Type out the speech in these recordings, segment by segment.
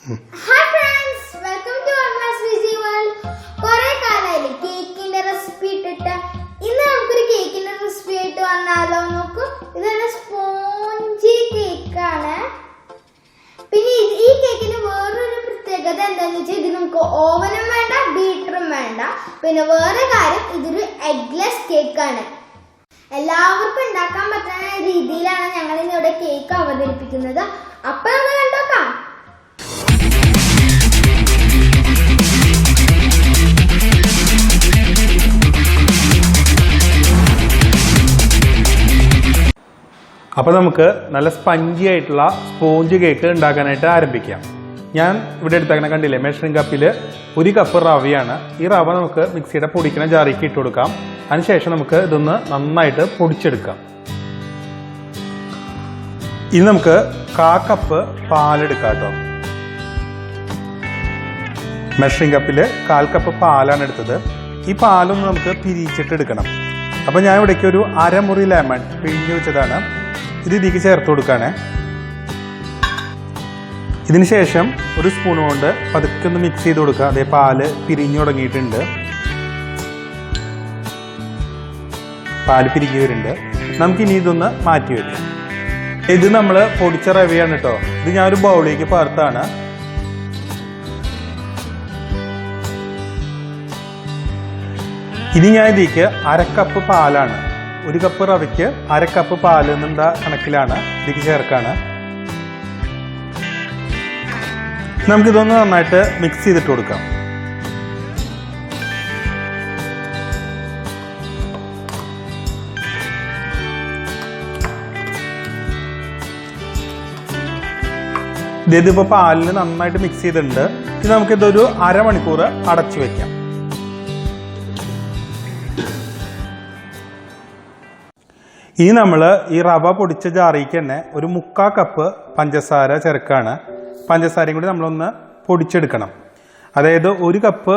Hi friends, welcome to Varma's Busy World. കുറേ കാലമായി കേക്കിന്റെ റെസിപ്പി ഇട്ടിട്ട് ഇന്ന് നമുക്കൊരു കേക്കിന്റെ റെസിപ്പി ആയിട്ട് വന്നാലോ നോക്കൂ. ഇതാണ് സ്പോഞ്ചി കേക്കാണ്. പിന്നെ ഈ കേക്കിന് വേറൊരു പ്രത്യേകത എന്താണെന്ന് വെച്ചാൽ ഇത് നമുക്ക് ഓവനും വേണ്ട ബീറ്ററും വേണ്ട. പിന്നെ വേറെ കാര്യം ഇതൊരു എഗ്ഗ്ലെസ് കേക്കാണ്. എല്ലാവർക്കും ഉണ്ടാക്കാൻ പറ്റുന്ന രീതിയിലാണ് ഞങ്ങൾ ഇന്നിവിടെ കേക്ക് അവതരിപ്പിക്കുന്നത്. അപ്പൊ നമുക്ക് കണ്ടോക്കാം. അപ്പോൾ നമുക്ക് നല്ല സ്പഞ്ചി ആയിട്ടുള്ള സ്പോഞ്ച് കേക്ക് ഉണ്ടാക്കാനായിട്ട് ആരംഭിക്കാം. ഞാൻ ഇവിടെ എടുത്തേക്കണ കണ്ടില്ലേ, മെഷറിംഗ് കപ്പിൽ 1 കപ്പ് റവയാണ്. ഈ റവ നമുക്ക് മിക്സിയുടെ പൊടിക്കുന്ന ജാറിക്ക് ഇട്ട് കൊടുക്കാം. അതിനുശേഷം നമുക്ക് ഇതൊന്ന് നന്നായിട്ട് പൊടിച്ചെടുക്കാം. ഇനി നമുക്ക് 1/4 കപ്പ് പാലെടുക്കാം കേട്ടോ. മെഷറിംഗ് കപ്പിൽ 1/4 കപ്പ് പാലാണ് എടുത്തത്. ഈ പാലൊന്ന് നമുക്ക് പിരിച്ചിട്ട് എടുക്കണം. അപ്പോൾ ഞാൻ ഇവിടേക്ക് ഒരു അരമുറി ലെമൺ പിഴിഞ്ഞ് വെച്ചതാണ്. ഇത് ഇതിലേക്ക് ചേർത്ത് കൊടുക്കുകയാണ്. ഇതിന് ശേഷം ഒരു സ്പൂൺ കൊണ്ട് പതുക്കെ ഒന്ന് മിക്സ് ചെയ്ത് കൊടുക്കുക. അതേ പാല് പിരിഞ്ഞു തുടങ്ങിയിട്ടുണ്ട്, പാല് പിരിഞ്ഞു വരുന്നുണ്ട്. നമുക്കിനി ഇതൊന്ന് മാറ്റി വയ്ക്കാം. ഇത് നമ്മൾ പൊടിച്ച റവയാണ് കേട്ടോ. ഇത് ഞാനൊരു ബൗളിലേക്ക് പകർത്താണ്. ഇനി ഞാൻ ഇതിലേക്ക് 1/2 കപ്പ് പാലാണ്, 1 കപ്പ് റവയ്ക്ക് 1/2 കപ്പ് പാല് എന്നുള്ള കണക്കിലാണ് ഇതിലേക്ക് ചേർക്കാണ്. നമുക്കിതൊന്ന് നന്നായിട്ട് മിക്സ് ചെയ്തിട്ട് കൊടുക്കാം. ഇതിപ്പോൾ പാലിന് നന്നായിട്ട് മിക്സ് ചെയ്തിട്ടുണ്ട്. ഇനി നമുക്കിതൊരു അരമണിക്കൂർ അടച്ചു വെക്കാം. ഇനി നമ്മൾ ഈ റവ പൊടിച്ച ജാറിക്ക് തന്നെ ഒരു 3/4 കപ്പ് പഞ്ചസാര ചേർക്കാണ്. പഞ്ചസാരയും കൂടി നമ്മളൊന്ന് പൊടിച്ചെടുക്കണം. അതായത് 1 കപ്പ്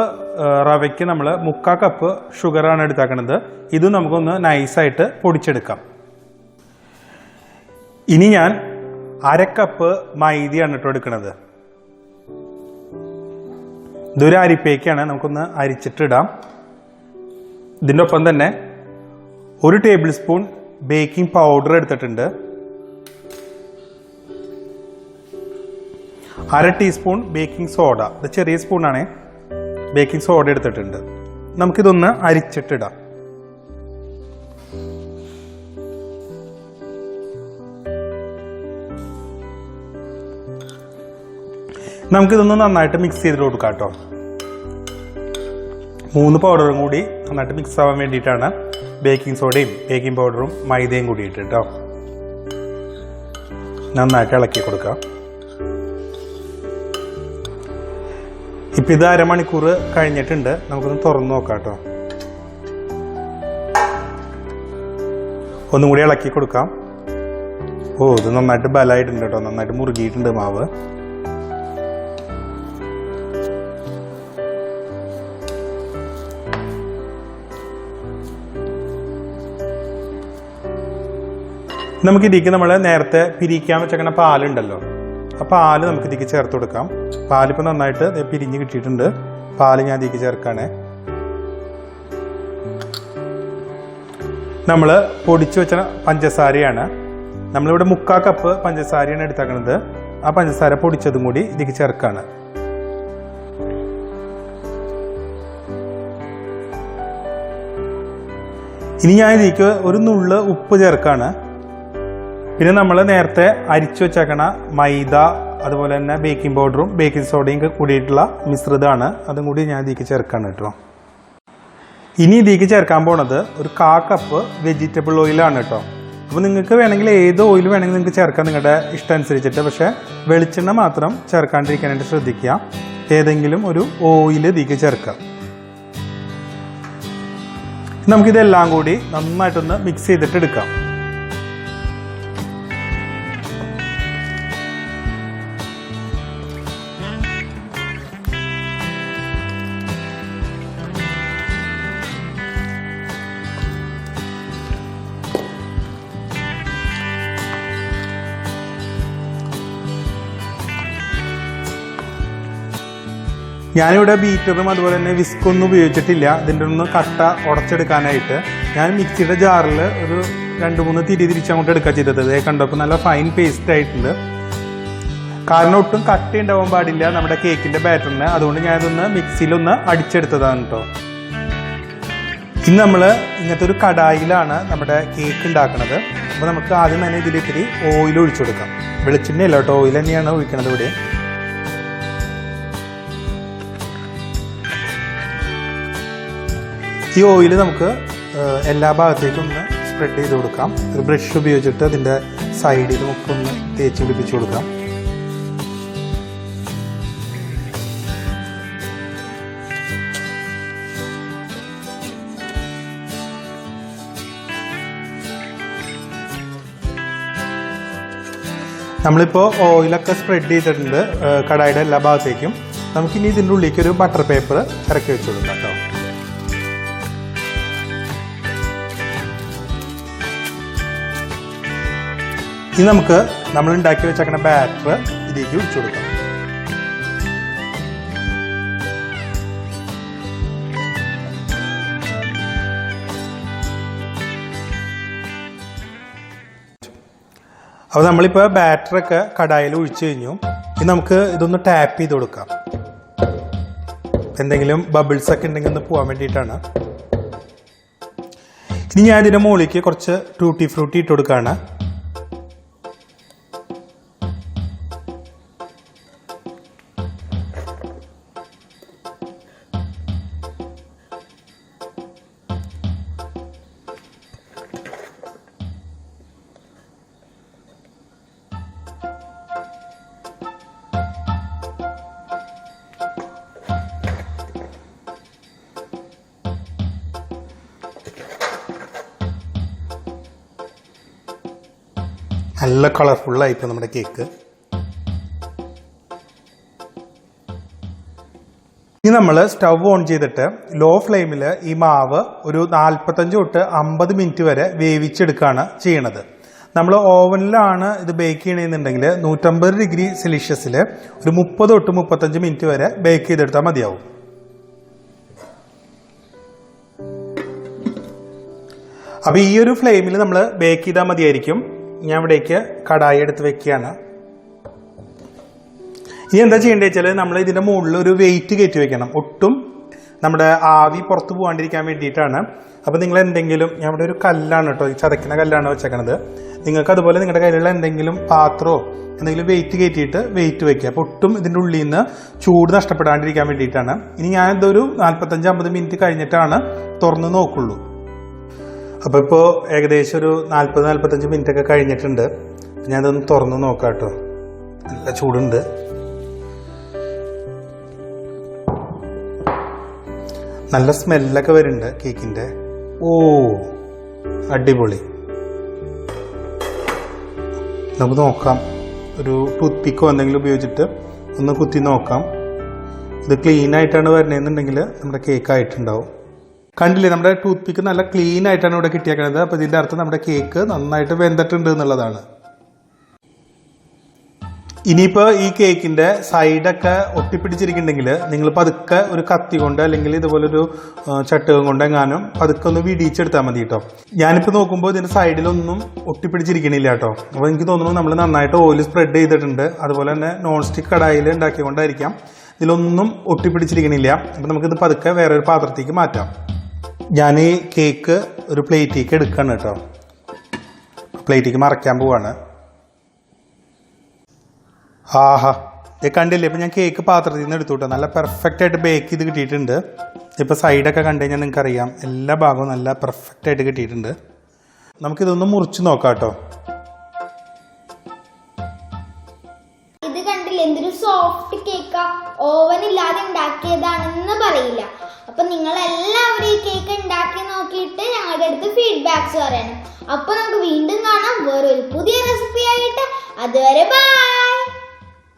റവയ്ക്ക് നമ്മൾ 3/4 കപ്പ് ഷുഗറാണ് എടുത്താക്കണത്. ഇത് നമുക്കൊന്ന് നൈസായിട്ട് പൊടിച്ചെടുക്കാം. ഇനി ഞാൻ 1/2 കപ്പ് മൈദയാണ് കേട്ടോ എടുക്കുന്നത്. ഇതൊരു അരിപ്പേക്കാണ്, നമുക്കൊന്ന് അരിച്ചിട്ടിടാം. ഇതിൻ്റെ ഒപ്പം തന്നെ 1 ടേബിൾ സ്പൂൺ ബേക്കിംഗ് പൗഡർ എടുത്തിട്ടുണ്ട്. 1/2 ടീസ്പൂൺ ബേക്കിംഗ് സോഡ, ഇത് ചെറിയ സ്പൂണാണ്, ബേക്കിംഗ് സോഡ എടുത്തിട്ടുണ്ട്. നമുക്കിതൊന്ന് അരിച്ചിട്ടിടാം. നമുക്കിതൊന്ന് നന്നായിട്ട് മിക്സ് ചെയ്തിട്ട് കൊടുക്കാം കേട്ടോ. 3 പൗഡറും കൂടി നന്നായിട്ട് മിക്സ് ആവാൻ വേണ്ടിയിട്ടാണ് ബേക്കിംഗ് സോഡയും ബേക്കിംഗ് പൗഡറും മൈദയും കൂടി ഇട്ടിട്ടോ നന്നായിട്ട് ഇളക്കി കൊടുക്കാം. ഇപ്പം ഇത് അരമണിക്കൂർ കഴിഞ്ഞിട്ടുണ്ട്. നമുക്കൊന്ന് തുറന്ന് നോക്കാം കേട്ടോ. ഒന്നും കൂടി ഇളക്കി കൊടുക്കാം. ഇത് നന്നായിട്ട് ബലമായിട്ടുണ്ട് കേട്ടോ, നന്നായിട്ട് മുറുകിയിട്ടുണ്ട് മാവ്. നമുക്കിതിലേക്ക് നമ്മൾ നേരത്തെ പിരിക്കാൻ വെച്ചേക്കണ പാലുണ്ടല്ലോ, ആ പാല് നമുക്ക് ഇതിലേക്ക് ചേർത്ത് കൊടുക്കാം. പാലിപ്പോൾ നന്നായിട്ട് പിരിഞ്ഞ് കിട്ടിയിട്ടുണ്ട്. പാല് ഞാൻ ഇതിലേക്ക് ചേർക്കാണ്. നമ്മൾ പൊടിച്ചു വെച്ച പഞ്ചസാരയാണ്. നമ്മളിവിടെ 3/4 കപ്പ് പഞ്ചസാരയാണ് എടുത്തേക്കണത്. ആ പഞ്ചസാര പൊടിച്ചതും കൂടി ഇതിലേക്ക് ചേർക്കാണ്. ഇനി ഞാൻ ഇതിലേക്ക് ഒരു നുള്ള് ഉപ്പ് ചേർക്കാണ്. പിന്നെ നമ്മൾ നേരത്തെ അരിച്ചു വെച്ചേക്കണ മൈദ, അതുപോലെ തന്നെ ബേക്കിംഗ് പൗഡറും ബേക്കിംഗ് സോഡയും കൂടിയിട്ടുള്ള മിശ്രിതമാണ്, അതും കൂടി ഞാൻ ഇതിലേക്ക് ചേർക്കാണ് കേട്ടോ. ഇനി ഇതിലേക്ക് ചേർക്കാൻ പോണത് ഒരു 1/4 കപ്പ് വെജിറ്റബിൾ ഓയിലാണ് കേട്ടോ. അപ്പോൾ നിങ്ങൾക്ക് വേണമെങ്കിൽ ഏത് ഓയിൽ വേണമെങ്കിൽ നിങ്ങൾക്ക് ചേർക്കാം, നിങ്ങളുടെ ഇഷ്ടം അനുസരിച്ചിട്ട്. പക്ഷേ വെളിച്ചെണ്ണ മാത്രം ചേർക്കാണ്ടിരിക്കാനായിട്ട് ശ്രദ്ധിക്കുക. ഏതെങ്കിലും ഒരു ഓയിൽ ഇതിലേക്ക് ചേർക്കാം. നമുക്കിതെല്ലാം കൂടി നന്നായിട്ടൊന്ന് മിക്സ് ചെയ്തിട്ട് എടുക്കാം. ഞാനിവിടെ ബീറ്ററും അതുപോലെ തന്നെ വിസ്കൊന്നും ഉപയോഗിച്ചിട്ടില്ല. ഇതിൻ്റെ ഒന്ന് കട്ട ഉടച്ചെടുക്കാനായിട്ട് ഞാൻ മിക്സിയുടെ ജാറിൽ ഒരു 2-3 തിരി തിരിച്ചങ്ങോട്ട് എടുക്കുക ചെയ്തത്. അതേ കണ്ടപ്പോൾ നല്ല ഫൈൻ പേസ്റ്റ് ആയിട്ടുണ്ട്. കാരണം ഒട്ടും കട്ട ഉണ്ടാവാൻ പാടില്ല നമ്മുടെ കേക്കിൻ്റെ ബാറ്ററിന്. അതുകൊണ്ട് ഞാനിതൊന്ന് മിക്സിയിലൊന്ന് അടിച്ചെടുത്തതാണ് കേട്ടോ. ഇന്ന് നമ്മൾ ഇങ്ങനത്തെ ഒരു കടായിലാണ് നമ്മുടെ കേക്ക് ഉണ്ടാക്കുന്നത്. അപ്പോൾ നമുക്ക് ആദ്യം തന്നെ ഇതിലിത്തിരി ഓയിൽ ഒഴിച്ചു കൊടുക്കാം. വെളിച്ചെണ്ണയല്ല കേട്ടോ, ഓയിൽ തന്നെയാണ് ഒഴിക്കണത് ഇവിടെ. ഈ ഓയിൽ നമുക്ക് എല്ലാ ഭാഗത്തേക്കും ഒന്ന് സ്പ്രെഡ് ചെയ്ത് കൊടുക്കാം. ഒരു ബ്രഷ് ഉപയോഗിച്ചിട്ട് അതിൻ്റെ സൈഡിലും ഒക്കെ ഒന്ന് തേച്ച് പിടിപ്പിച്ച് കൊടുക്കാം. നമ്മളിപ്പോൾ ഓയിലൊക്കെ സ്പ്രെഡ് ചെയ്തിട്ടുണ്ട് കടായിയുടെ എല്ലാ ഭാഗത്തേക്കും. നമുക്കിനി ഇതിൻ്റെ ഉള്ളിലേക്ക് ഒരു ബട്ടർ പേപ്പർ ഇറക്കി വെച്ച് കൊടുക്കാം കേട്ടോ. ഇനി നമുക്ക് നമ്മൾ ഉണ്ടാക്കി വെച്ചേക്കുന്ന ബാറ്റർ ഇതിലേക്ക് ഒഴിച്ചു കൊടുക്കാം. അപ്പോൾ നമ്മളിപ്പോൾ ബാറ്ററൊക്കെ കടായിൽ ഒഴിച്ചു കഴിഞ്ഞു. ഇനി നമുക്ക് ഇതൊന്ന് ടാപ്പ് ചെയ്ത് കൊടുക്കാം. എന്തെങ്കിലും ബബിൾസ് ഒക്കെ ഉണ്ടെങ്കിൽ ഒന്ന് പോകാൻ വേണ്ടിയിട്ടാണ്. ഇനി ഞാൻ ഇതിൻ്റെ മുകളിലേക്ക് കുറച്ച് ടൂട്ടി ഫ്രൂട്ടി ഇട്ട് കൊടുക്കുകയാണ്. നല്ല കളർഫുള്ളായിപ്പോൾ നമ്മുടെ കേക്ക്. ഇനി നമ്മൾ സ്റ്റവ് ഓൺ ചെയ്തിട്ട് ലോ ഫ്ലെയിമിൽ ഈ മാവ് ഒരു 45 തൊട്ട് 50 മിനിറ്റ് വരെ വേവിച്ചെടുക്കുകയാണ് ചെയ്യണത്. നമ്മൾ ഓവനിലാണ് ഇത് ബേക്ക് ചെയ്യണമെന്നുണ്ടെങ്കിൽ 150 ഡിഗ്രി സെൽഷ്യസിൽ ഒരു 30 തൊട്ട് 35 മിനിറ്റ് വരെ ബേക്ക് ചെയ്തെടുത്താൽ മതിയാവും. അപ്പോൾ ഈ ഒരു ഫ്ലെയിമിൽ നമ്മൾ ബേക്ക് ചെയ്താൽ മതിയായിരിക്കും. ഞാൻ ഇവിടേക്ക് കടായി എടുത്ത് വെക്കുകയാണ്. ഇനി എന്താ ചെയ്യേണ്ടത് വെച്ചാൽ നമ്മൾ ഇതിൻ്റെ മുകളിൽ ഒരു വെയിറ്റ് കയറ്റി വെക്കണം. ഒട്ടും നമ്മുടെ ആവി പുറത്ത് പോകാണ്ടിരിക്കാൻ വേണ്ടിയിട്ടാണ്. അപ്പോൾ നിങ്ങൾ എന്തെങ്കിലും, ഞാൻ ഇവിടെ ഒരു കല്ലാണ് കേട്ടോ, ചതക്കുന്ന കല്ലാണ് വെച്ചേക്കണത്. നിങ്ങൾക്ക് അതുപോലെ നിങ്ങളുടെ കയ്യിലുള്ള എന്തെങ്കിലും പാത്രമോ എന്തെങ്കിലും വെയിറ്റ് കയറ്റിയിട്ട് വെയിറ്റ് വെക്കുക. അപ്പോൾ ഒട്ടും ഇതിൻ്റെ ഉള്ളിൽ നിന്ന് ചൂട് നഷ്ടപ്പെടാണ്ടിരിക്കാൻ വേണ്ടിയിട്ടാണ്. ഇനി ഞാനിതൊരു 45-50 മിനിറ്റ് കഴിഞ്ഞിട്ടാണ് തുറന്ന് നോക്കുള്ളൂ. അപ്പോൾ ഇപ്പോൾ ഏകദേശം ഒരു 40-45 മിനിറ്റ് ഒക്കെ കഴിഞ്ഞിട്ടുണ്ട്. ഞാനതൊന്ന് തുറന്ന് നോക്കാം കേട്ടോ. നല്ല ചൂടുണ്ട്. നല്ല സ്മെല്ലൊക്കെ വരുന്നുണ്ട് കേക്കിൻ്റെ. ഓ അടിപൊളി. നമുക്ക് നോക്കാം, ഒരു ടൂത്ത് പിക്കോ എന്തെങ്കിലും ഉപയോഗിച്ചിട്ട് ഒന്ന് കുത്തി നോക്കാം. ഇത് ക്ലീൻ ആയിട്ടാണ് വരുന്നതെന്നുണ്ടെങ്കിൽ നമ്മുടെ കേക്ക് ആയിട്ടുണ്ടാവും. കണ്ടില്ലേ, നമ്മുടെ ടൂത്ത് പിക്ക് നല്ല ക്ലീൻ ആയിട്ടാണ് ഇവിടെ കിട്ടിയേക്കുന്നത്. അപ്പോൾ ഇതിൻ്റെ അർത്ഥം നമ്മുടെ കേക്ക് നന്നായിട്ട് വെന്തിട്ടുണ്ട് എന്നുള്ളതാണ്. ഇനിയിപ്പോൾ ഈ കേക്കിൻ്റെ സൈഡൊക്കെ ഒട്ടിപ്പിടിച്ചിരിക്കുന്നുണ്ടെങ്കിൽ നിങ്ങൾ പതുക്കെ ഒരു കത്തി കൊണ്ട് അല്ലെങ്കിൽ ഇതുപോലൊരു ചട്ടുകം കൊണ്ട് എങ്ങാനും പതുക്കെ ഒന്ന് വിടിയിച്ചെടുത്താൽ മതി കേട്ടോ. ഞാനിപ്പോൾ നോക്കുമ്പോൾ ഇതിൻ്റെ സൈഡിലൊന്നും ഒട്ടിപ്പിടിച്ചിരിക്കണില്ല കേട്ടോ. അപ്പോൾ എനിക്ക് തോന്നുന്നു നമ്മൾ നന്നായിട്ട് ഓയിൽ സ്പ്രെഡ് ചെയ്തിട്ടുണ്ട്. അതുപോലെ തന്നെ നോൺ സ്റ്റിക്ക് കടായിൽ ഉണ്ടാക്കിക്കൊണ്ടായിരിക്കാം ഇതിലൊന്നും ഒട്ടിപ്പിടിച്ചിരിക്കണില്ല. അപ്പോൾ നമുക്കിത് പതുക്കെ വേറൊരു പാത്രത്തേക്ക് മാറ്റാം. ഞാൻ ഈ കേക്ക് ഒരു പ്ലേറ്റിലേക്ക് എടുക്കണം കേട്ടോ. പ്ലേറ്റിലേക്ക് മറയ്ക്കാൻ പോവാണ്. ആഹാ, ഇത് കണ്ടില്ലേ, ഇപ്പം ഞാൻ കേക്ക് പാത്രത്തിൽ നിന്ന് എടുത്തു കേട്ടോ. നല്ല പെർഫെക്റ്റ് ആയിട്ട് ബേക്ക് ചെയ്ത് കിട്ടിയിട്ടുണ്ട്. ഇപ്പോൾ സൈഡൊക്കെ കണ്ടു കഴിഞ്ഞാൽ നിങ്ങൾക്കറിയാം എല്ലാ ഭാഗവും നല്ല പെർഫെക്റ്റ് ആയിട്ട് കിട്ടിയിട്ടുണ്ട്. നമുക്കിതൊന്ന് മുറിച്ച് നോക്കാം കേട്ടോ. ഇത് കണ്ടില്ലേ, എന്തൊരു സോഫ്റ്റ് കേക്കാ. ഓവൻ ഇല്ലാതെ ഉണ്ടാക്കിയതാണെന്ന് പറയില്ല. അപ്പൊ നിങ്ങൾ എല്ലാവരും ഈ കേക്ക് ഉണ്ടാക്കി നോക്കിയിട്ട് ഞങ്ങളുടെ അടുത്ത് ഫീഡ്ബാക്സ് പറയണം. അപ്പൊ നമുക്ക് വീണ്ടും കാണാം വേറൊരു പുതിയ റെസിപ്പി ആയിട്ട്. അതുവരെ ബൈ.